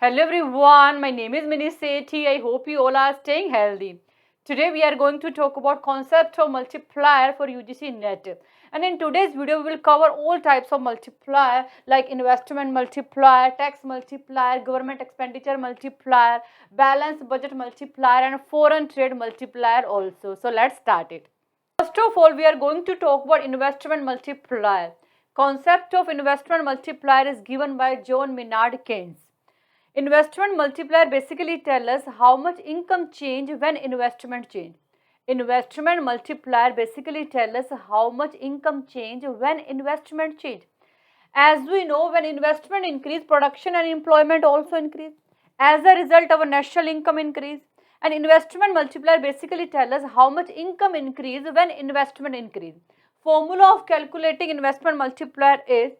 Hello everyone, my name is Mini Sethi. I hope you all are staying healthy. Today we are going to talk about concept of multiplier for UGC NET. And in today's video we will cover all types of multiplier like investment multiplier, tax multiplier, government expenditure multiplier, balance budget multiplier and foreign trade multiplier also. So let's start it. First of all, we are going to talk about investment multiplier. Concept of investment multiplier is given by John Maynard Keynes. Investment multiplier basically tell us how much income change when investment change. Investment multiplier basically tell us how much income change when investment change. As we know, when investment increase, production and employment also increase. As a result, our national income increase. And investment multiplier basically tell us how much income increase when investment increase. Formula of calculating investment multiplier is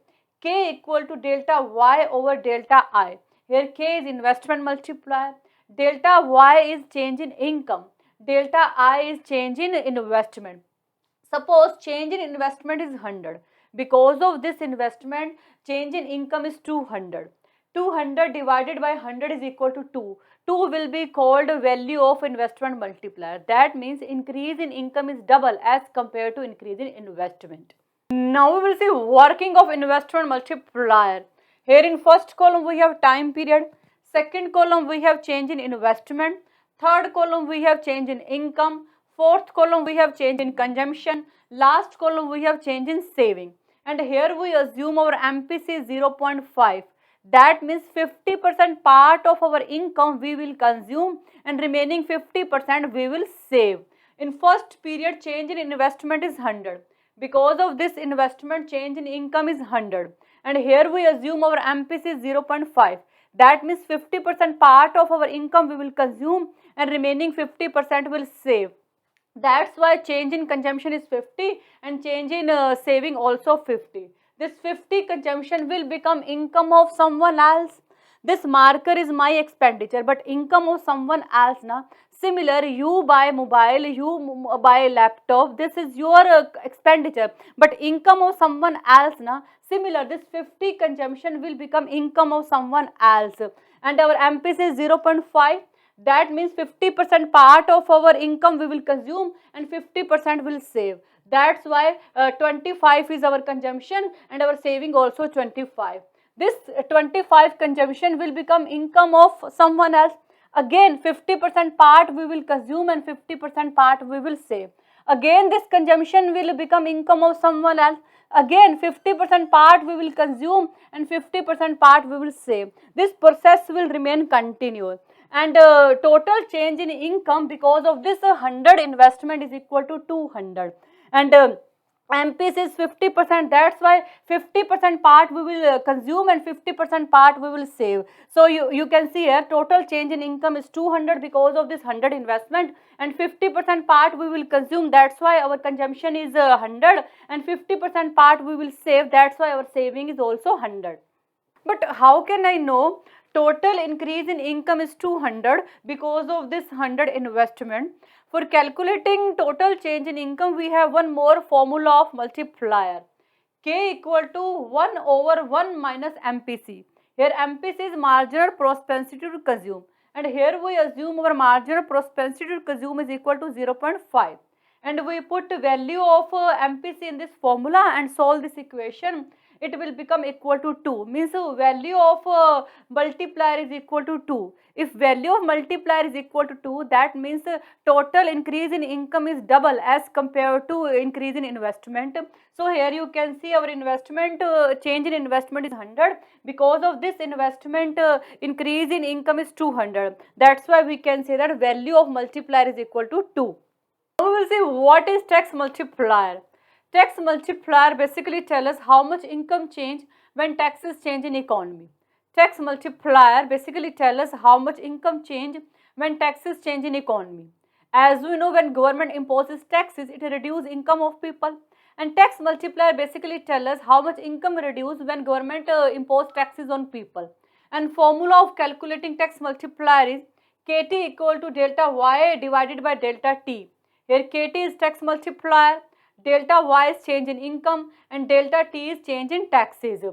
K equal to delta Y over delta I. Here K is investment multiplier, delta Y is change in income, delta I is change in investment. Suppose change in investment is 100. Because of this investment, change in income is 200. 200 divided by 100 is equal to 2. 2 will be called value of investment multiplier. That means increase in income is double as compared to increase in investment. Now we will see working of investment multiplier. Here in first column we have time period, second column we have change in investment, third column we have change in income, fourth column we have change in consumption, last column we have change in saving. And here we assume our MPC is 0.5. That means 50% part of our income we will consume and remaining 50% we will save. In first period change in investment is 100. Because of this investment change in income is 100. And here we assume our MPC is 0.5. That means 50% part of our income we will consume and remaining 50% will save. That's why change in consumption is 50 and change in saving also 50. This 50 consumption will become income of someone else. This marker is my expenditure, but income of someone else na. Similar, you buy mobile, you buy laptop, this is your expenditure, but income of someone else na. Similar, this 50 consumption will become income of someone else. And our MPC is 0.5. That means 50% part of our income we will consume and 50% will save. That's why 25 is our consumption and our saving also 25. This 25 consumption will become income of someone else. Again 50% part we will consume and 50% part we will save. Again this consumption will become income of someone else. Again 50% part we will consume and 50% part we will save. This process will remain continuous. And total change in income because of this 100 investment is equal to 200. And MPC is 50%. That's why 50% part we will consume and 50% part we will save. So you can see here total change in income is 200 because of this 100 investment and 50% part we will consume. That's why our consumption is 100 and 50% part we will save. That's why our saving is also 100. But how can I know total increase in income is 200 because of this 100 investment? For calculating total change in income, we have one more formula of multiplier. K equal to 1 over 1 minus MPC. Here MPC is marginal propensity to consume. And here we assume our marginal propensity to consume is equal to 0.5. And we put value of MPC in this formula and solve this equation. It will become equal to 2. Means value of multiplier is equal to 2. If value of multiplier is equal to 2, that means total increase in income is double as compared to increase in investment. So here you can see our investment change in investment is 100. Because of this investment increase in income is 200. That's why we can say that value of multiplier is equal to 2. Now we will see what is tax multiplier. Tax multiplier basically tell us how much income change when taxes change in economy. Tax multiplier basically tell us how much income change when taxes change in economy. As we know, when government imposes taxes, it reduces income of people. And tax multiplier basically tell us how much income reduce when government impose taxes on people. And formula of calculating tax multiplier is KT equal to delta Y divided by delta T. Here KT is tax multiplier, delta Y is change in income and delta T is change in taxes.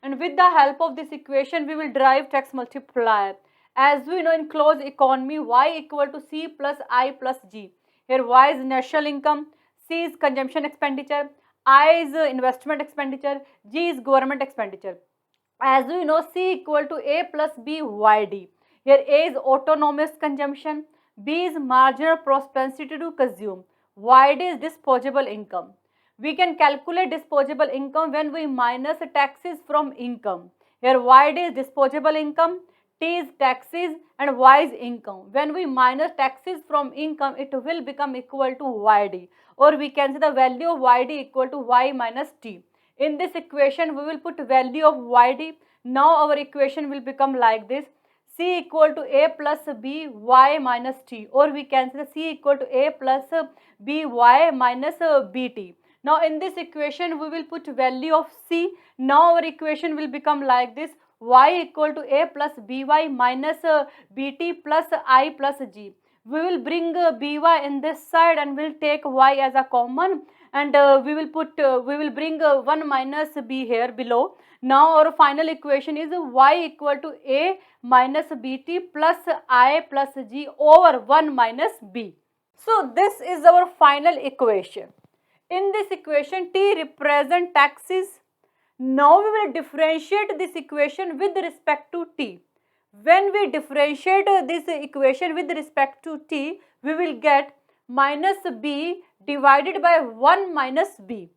And with the help of this equation, we will derive tax multiplier. As we know, in closed economy, y equal to c plus I plus g. Here y is national income, c is consumption expenditure, I is investment expenditure, g is government expenditure. As we know, c equal to a plus b yd. Here a is autonomous consumption, b is marginal propensity to consume, yd is disposable income. We can calculate disposable income when we minus taxes from income. Here yd is disposable income, t is taxes, and y is income. When we minus taxes from income, it will become equal to yd, or we can say the value of yd equal to y minus t. In this equation, we will put value of yd. Now our equation will become like this: c equal to a plus b y minus t, or we can say c equal to a plus b y minus bt. Now in this equation, we will put value of c. Now our equation will become like this: y equal to a plus by minus bt plus I plus g. We will bring by in this side and we'll take y as a common, and we will bring 1 minus b here below. Now our final equation is y equal to a minus bt plus I plus g over 1 minus b. So this is our final equation. In this equation, t represent taxes. Now we will differentiate this equation with respect to t. When we differentiate this equation with respect to t, we will get minus b divided by 1 minus b.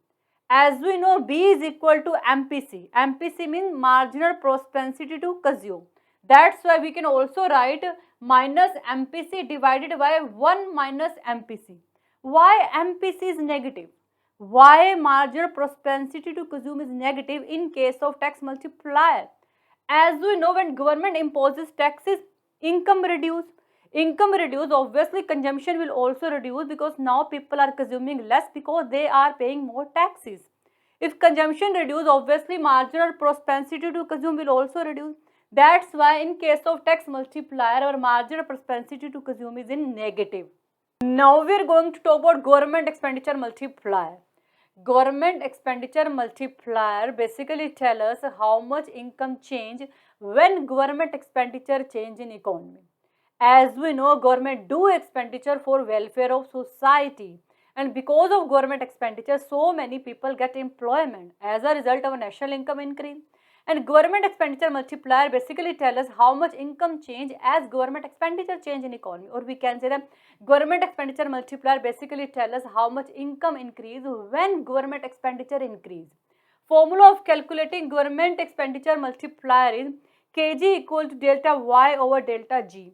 As we know, b is equal to MPC. MPC means marginal propensity to consume. That's why we can also write minus MPC divided by 1 minus MPC. Why MPC is negative? Why marginal propensity to consume is negative in case of tax multiplier? As we know, when government imposes taxes, income reduce. Income reduce, obviously consumption will also reduce, because now people are consuming less because they are paying more taxes. If consumption reduce, obviously marginal propensity to consume will also reduce. That's why in case of tax multiplier, our marginal propensity to consume is in negative. Now we are going to talk about government expenditure multiplier. Government expenditure multiplier basically tell us how much income change when government expenditure change in economy. As we know, government do expenditure for welfare of society, and because of government expenditure, so many people get employment. As a result, our national income increase. And government expenditure multiplier basically tell us how much income change as government expenditure change in economy, or we can say that government expenditure multiplier basically tell us how much income increase when government expenditure increase. Formula of calculating government expenditure multiplier is kg equal to delta y over delta g.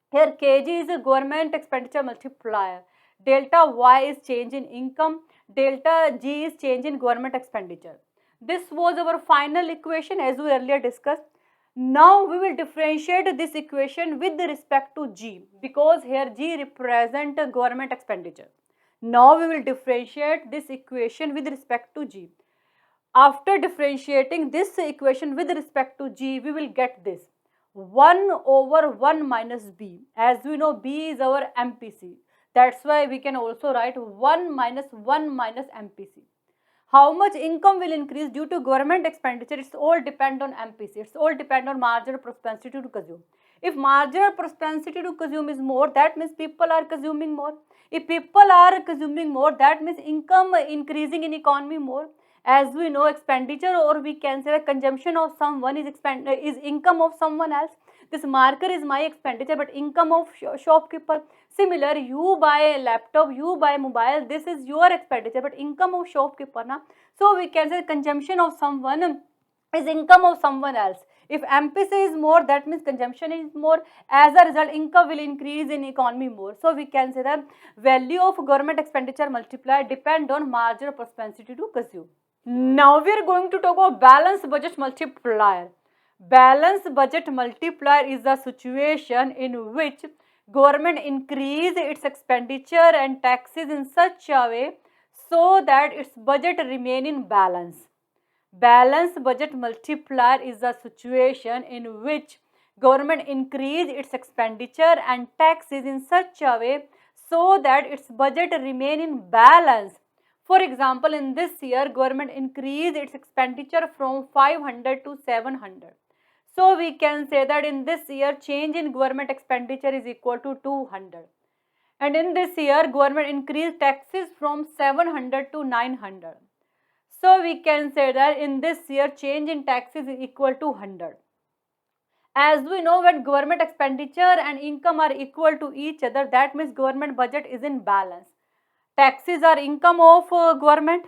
Here kg is a government expenditure multiplier, delta y is change in income, delta g is change in government expenditure. This was our final equation as we earlier discussed. Now we will differentiate this equation with respect to g, because here g represent government expenditure. Now we will differentiate this equation with respect to g. After differentiating this equation with respect to g, we will get this 1 over 1 minus b. As we know, b is our MPC. That's why we can also write 1 minus MPC. How much income will increase due to government expenditure? It's all depend on MPC. It's all depend on marginal propensity to consume. If marginal propensity to consume is more, that means people are consuming more. If people are consuming more, that means income increasing in economy more. As we know, expenditure, or we can say the consumption of someone is income of someone else. This marker is my expenditure, but income of shopkeeper. Similar, you buy a laptop, you buy mobile, this is your expenditure, but income of shopkeeper. Na? So we can say consumption of someone is income of someone else. If MPC is more, that means consumption is more. As a result, income will increase in economy more. So we can say that value of government expenditure multiplier depend on marginal propensity to consume. Now we are going to talk about balanced budget multiplier. Balanced budget multiplier is the situation in which government increase its expenditure and taxes in such a way so that its budget remain in balance. Balanced budget multiplier is the situation in which government increase its expenditure and taxes in such a way so that its budget remain in balance. For example, in this year, government increased its expenditure from 500 to 700. So we can say that in this year, change in government expenditure is equal to 200. And in this year, government increased taxes from 700 to 900. So we can say that in this year, change in taxes is equal to 100. As we know, when government expenditure and income are equal to each other, that means government budget is in balance. Taxes are income of government.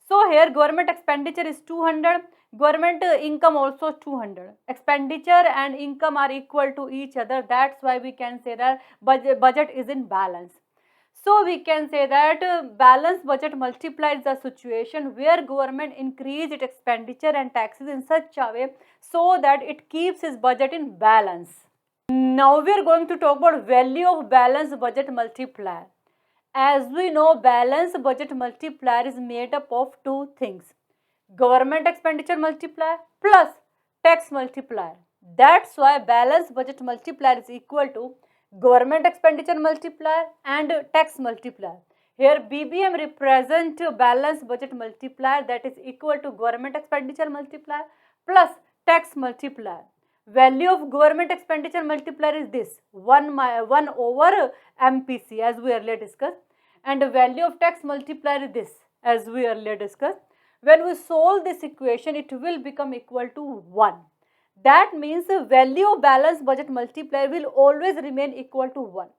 So here government expenditure is 200, government income also 200. Expenditure and income are equal to each other. That's why we can say that budget is in balance. So we can say that balanced budget multiplies the situation where government increase its expenditure and taxes in such a way so that it keeps its budget in balance. Now we are going to talk about value of balanced budget multiplier. As we know, balanced budget multiplier is made up of two things: government expenditure multiplier plus tax multiplier. That's why balanced budget multiplier is equal to government expenditure multiplier and tax multiplier. Here BBM represent balanced budget multiplier, that is equal to government expenditure multiplier plus tax multiplier. Value of government expenditure multiplier is this 1 over MPC, as we earlier discussed, and the value of tax multiplier is this, as we earlier discussed. When we solve this equation, it will become equal to 1. That means the value of balanced budget multiplier will always remain equal to 1,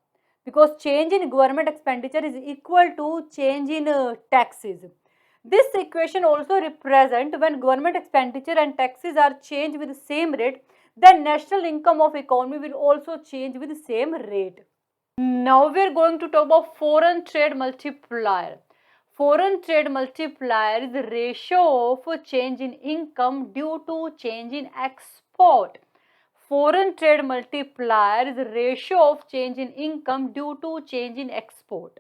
because change in government expenditure is equal to change in taxes. This equation also represents when government expenditure and taxes are changed with the same rate, then national income of economy will also change with the same rate. Now we are going to talk about foreign trade multiplier. Foreign trade multiplier is the ratio of change in income due to change in export. Foreign trade multiplier is the ratio of change in income due to change in export.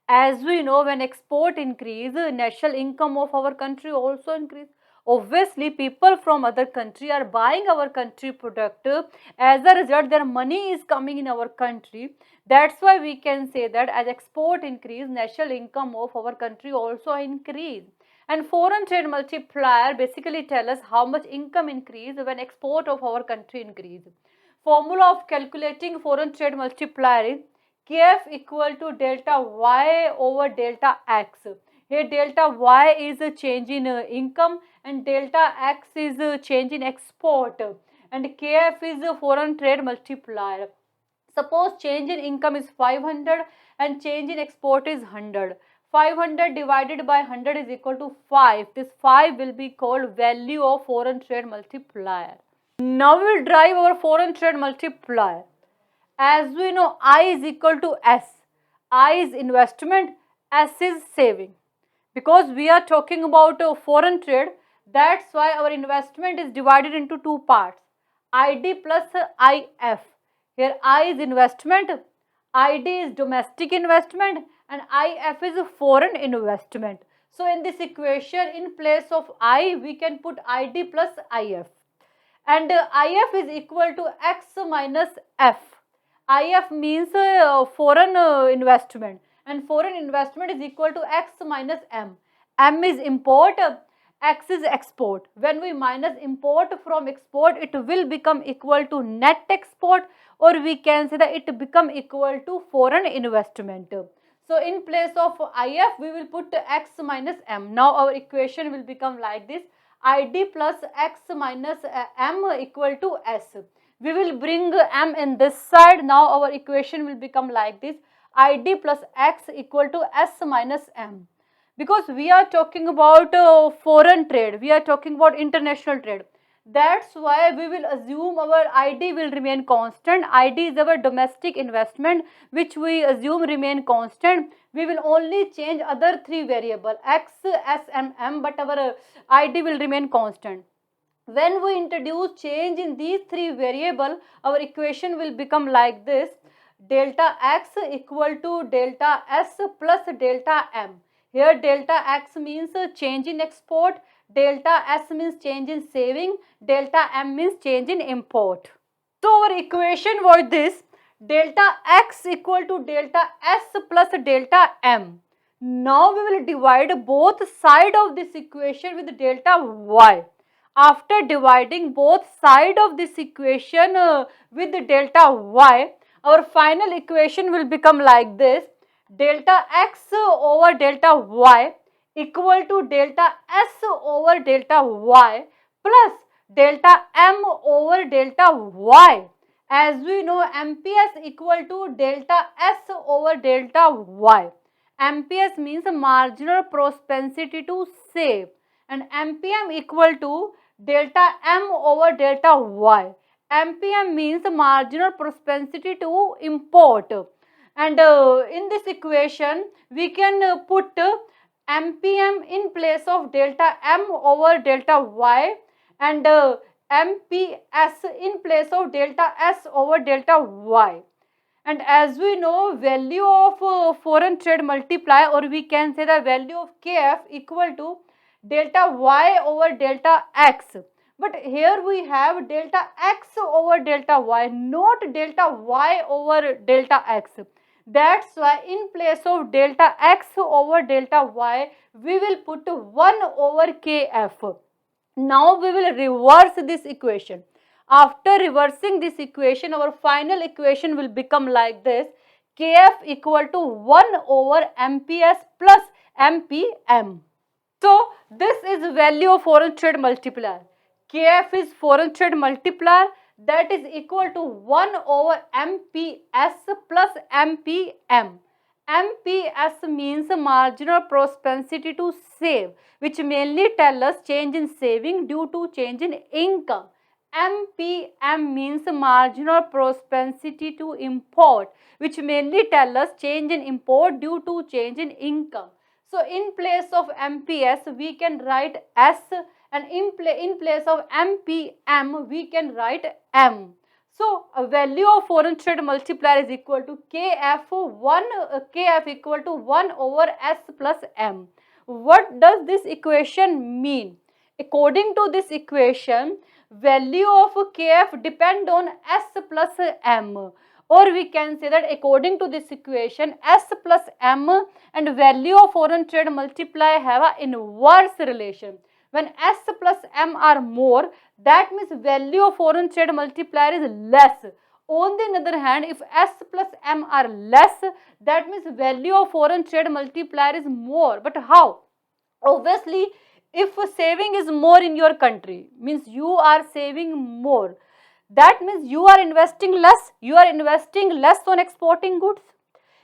As we know, when export increase, national income of our country also increase. Obviously, people from other country are buying our country product. As a result, their money is coming in our country. That's why we can say that as export increase, national income of our country also increase. And foreign trade multiplier basically tell us how much income increase when export of our country increase. Formula of calculating foreign trade multiplier is KF equal to delta Y over delta X. Here delta Y is a change in income and delta X is a change in export, and KF is a foreign trade multiplier. Suppose change in income is 500 and change in export is 100. 500 divided by 100 is equal to 5. This 5 will be called value of foreign trade multiplier. Now we will drive our foreign trade multiplier. As we know, I is equal to S. I is investment, S is saving. Because we are talking about foreign trade, that's why our investment is divided into two parts: ID plus IF. Here I is investment, ID is domestic investment, and IF is foreign investment. So in this equation, in place of I, we can put ID plus IF. And IF is equal to X minus F. IF means foreign investment, and foreign investment is equal to X minus M. M is import, X is export. When we minus import from export, it will become equal to net export, or we can say that it become equal to foreign investment. So in place of IF, we will put X minus M. Now our equation will become like this: ID plus X minus M equal to S. We will bring M in this side. Now our equation will become like this: ID plus X equal to S minus M. Because we are talking about foreign trade, we are talking about international trade. That's why we will assume our ID will remain constant. ID is our domestic investment, which we assume remain constant. We will only change other three variable X, S and M, but our ID will remain constant. When we introduce change in these three variable, our equation will become like this: delta X equal to delta S plus delta M. Here delta X means change in export, delta S means change in saving, delta M means change in import. So our equation was this: delta X equal to delta S plus delta M. Now we will divide both sides of this equation with delta y. After dividing both sides of this equation with delta y, our final equation will become like this: delta x over delta y equal to delta s over delta y plus delta m over delta y. As we know, MPS equal to delta s over delta y. MPS means marginal propensity to save, and MPM equal to delta M over delta Y. MPM means marginal propensity to import, and in this equation we can put MPM in place of delta M over delta Y, and MPS in place of delta S over delta Y. And as we know, value of foreign trade multiplier, or we can say the value of KF equal to delta Y over delta X. But here we have delta X over delta Y, not delta Y over delta X. That's why in place of delta X over delta Y, we will put 1 over KF. Now we will reverse this equation. After reversing this equation, our final equation will become like this: Kf equal to 1 over MPS plus MPM. So this is value of foreign trade multiplier. Kf is foreign trade multiplier, that is equal to 1 over MPS plus MPM. MPS means marginal propensity to save, which mainly tell us change in saving due to change in income. MPM means marginal propensity to import, which mainly tell us change in import due to change in income. So in place of MPS we can write S, and in place of MPM we can write M. So a value of foreign trade multiplier is equal to KF equal to 1 over S plus M. What does this equation mean? According to this equation, value of KF depend on S plus M, or we can say that according to this equation, S plus M and value of foreign trade multiplier have an inverse relation. When S plus M are more, that means value of foreign trade multiplier is less. On the other hand, if S plus M are less, that means value of foreign trade multiplier is more. But how? Obviously, if saving is more in your country, means you are saving more, that means you are investing less. You are investing less on exporting goods.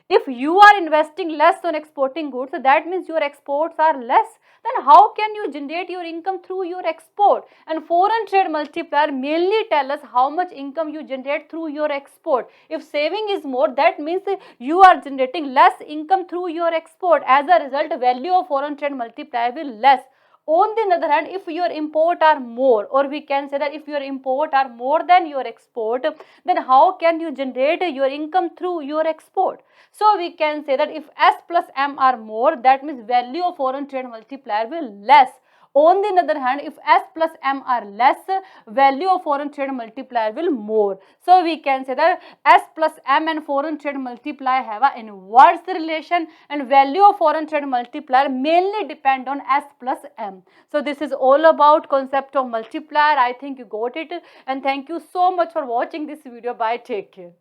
If you are investing less on exporting goods, that means your exports are less. Then how can you generate your income through your export? And foreign trade multiplier mainly tell us how much income you generate through your export. If saving is more, that means you are generating less income through your export. As a result, value of foreign trade multiplier will less. On the other hand, if your import are more, or we can say that if your import are more than your export, then how can you generate your income through your export? So we can say that if S plus M are more, that means value of foreign trade multiplier will less. On the other hand, if S plus M are less, value of foreign trade multiplier will more. So we can say that S plus M and foreign trade multiplier have an inverse relation, and value of foreign trade multiplier mainly depend on S plus M. So this is all about concept of multiplier. I think you got it, and thank you so much for watching this video. Bye, take care.